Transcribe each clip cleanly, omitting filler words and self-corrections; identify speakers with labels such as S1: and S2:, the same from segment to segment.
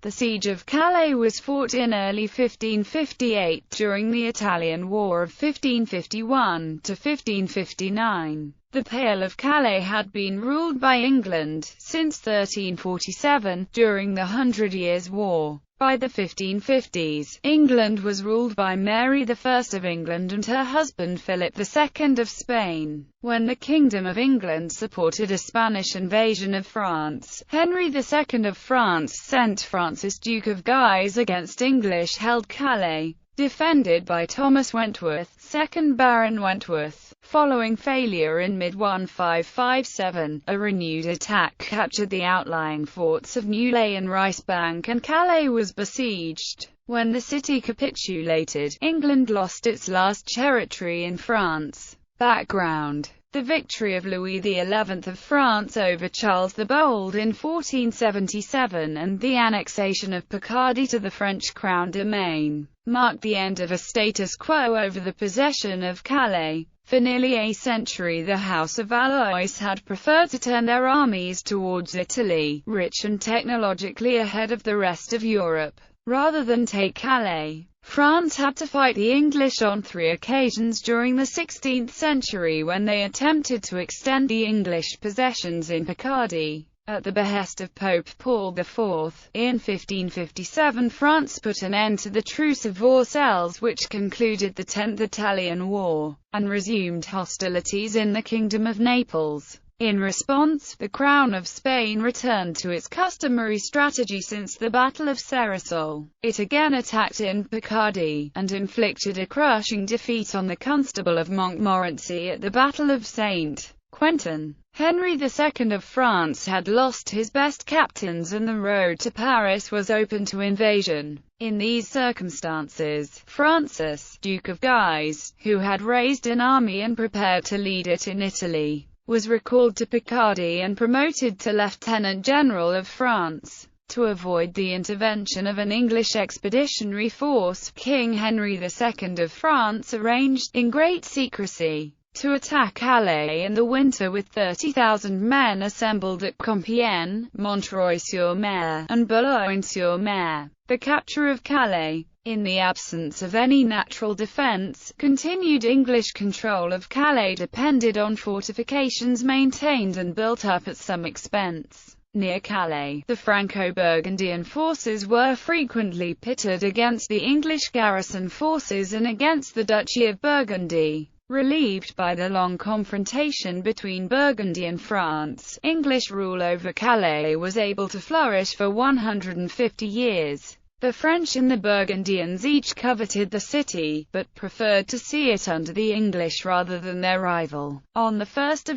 S1: The Siege of Calais was fought in early 1558 during the Italian War of 1551 to 1559. The Pale of Calais had been ruled by England since 1347, during the Hundred Years' War. By the 1550s, England was ruled by Mary I of England and her husband Philip II of Spain. When the Kingdom of England supported a Spanish invasion of France, Henry II of France sent Francis, Duke of Guise, against English-held Calais, defended by Thomas Wentworth, 2nd Baron Wentworth. Following failure in mid-1557, a renewed attack captured the outlying forts of Neuilly and Ricebank, and Calais was besieged. When the city capitulated, England lost its last territory in France. Background: the victory of Louis XI of France over Charles the Bold in 1477 and the annexation of Picardy to the French crown domain marked the end of a status quo over the possession of Calais. For nearly a century the House of Valois had preferred to turn their armies towards Italy, rich and technologically ahead of the rest of Europe, rather than take Calais. France had to fight the English on 3 occasions during the 16th century when they attempted to extend the English possessions in Picardy. At the behest of Pope Paul IV, in 1557 France put an end to the Truce of Versailles, which concluded the 10th Italian War, and resumed hostilities in the Kingdom of Naples. In response, the Crown of Spain returned to its customary strategy since the Battle of Ceresole. It again attacked in Picardy, and inflicted a crushing defeat on the Constable of Montmorency at the Battle of St. Quentin. Henry II of France had lost his best captains and the road to Paris was open to invasion. In these circumstances, Francis, Duke of Guise, who had raised an army and prepared to lead it in Italy, was recalled to Picardy and promoted to Lieutenant General of France. To avoid the intervention of an English expeditionary force, King Henry II of France arranged, in great secrecy, to attack Calais in the winter with 30,000 men assembled at Compiègne, Montreuil-sur-Mer, and Boulogne-sur-Mer. The capture of Calais, in the absence of any natural defense, continued English control of Calais depended on fortifications maintained and built up at some expense. Near Calais, the Franco-Burgundian forces were frequently pitted against the English garrison forces and against the Duchy of Burgundy. Relieved by the long confrontation between Burgundy and France, English rule over Calais was able to flourish for 150 years. The French and the Burgundians each coveted the city, but preferred to see it under the English rather than their rival. On 1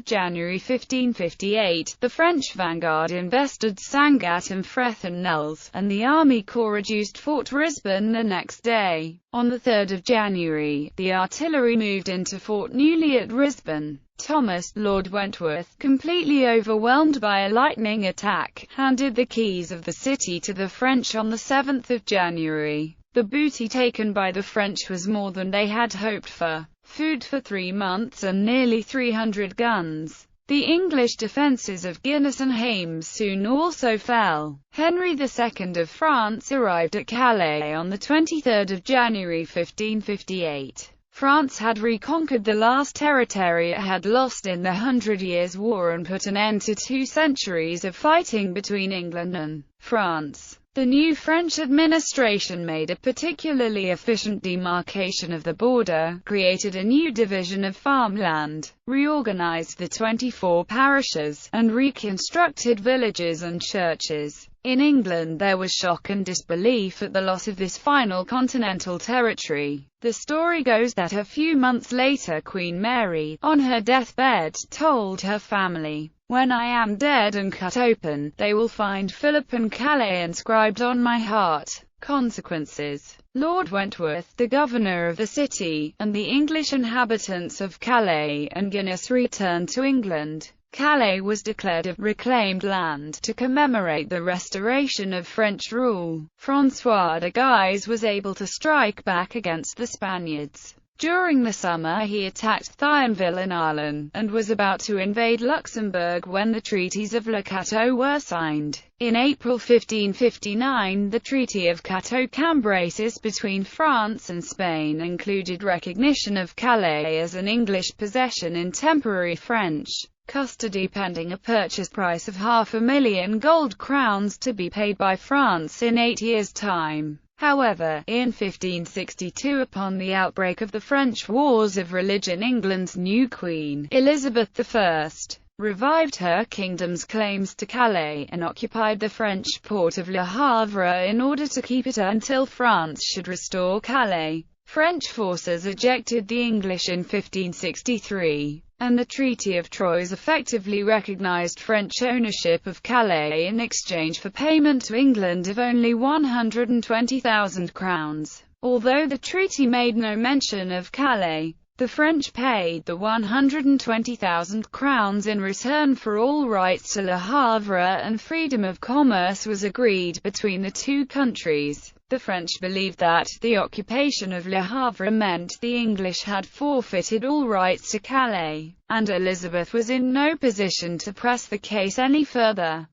S1: January 1558, the French vanguard invested Sangatte and Fretenelles, and the army corps reduced Fort Risbon the next day. On 3 January, the artillery moved into Fort Neuilly at Risbon. Thomas, Lord Wentworth, completely overwhelmed by a lightning attack, handed the keys of the city to the French on 7 January. The booty taken by the French was more than they had hoped for: food for 3 months and nearly 300 guns. The English defences of Guinness and Hames soon also fell. Henry II of France arrived at Calais on 23 January 1558. France had reconquered the last territory it had lost in the Hundred Years' War and put an end to 2 centuries of fighting between England and France. The new French administration made a particularly efficient demarcation of the border, created a new division of farmland, reorganized the 24 parishes, and reconstructed villages and churches. In England there was shock and disbelief at the loss of this final continental territory. The story goes that a few months later Queen Mary, on her deathbed, told her family, "When I am dead and cut open, they will find Philip and Calais inscribed on my heart." Consequences: Lord Wentworth, the governor of the city, and the English inhabitants of Calais and Guinness returned to England. Calais was declared a reclaimed land to commemorate the restoration of French rule. François de Guise was able to strike back against the Spaniards. During the summer he attacked Thionville in Ireland, and was about to invade Luxembourg when the Treaties of Le Cateau were signed. In April 1559, the Treaty of Cateau-Cambrésis between France and Spain included recognition of Calais as an English possession in temporary French custody pending a purchase price of £500,000 gold crowns to be paid by France in 8 years' time. However, in 1562, upon the outbreak of the French Wars of Religion, England's new Queen, Elizabeth I, revived her kingdom's claims to Calais, and occupied the French port of Le Havre in order to keep it until France should restore Calais. French forces ejected the English in 1563, and the Treaty of Troyes effectively recognized French ownership of Calais in exchange for payment to England of only 120,000 crowns. Although the treaty made no mention of Calais, the French paid the 120,000 crowns in return for all rights to Le Havre, and freedom of commerce was agreed between the two countries. The French believed that the occupation of Le Havre meant the English had forfeited all rights to Calais, and Elizabeth was in no position to press the case any further.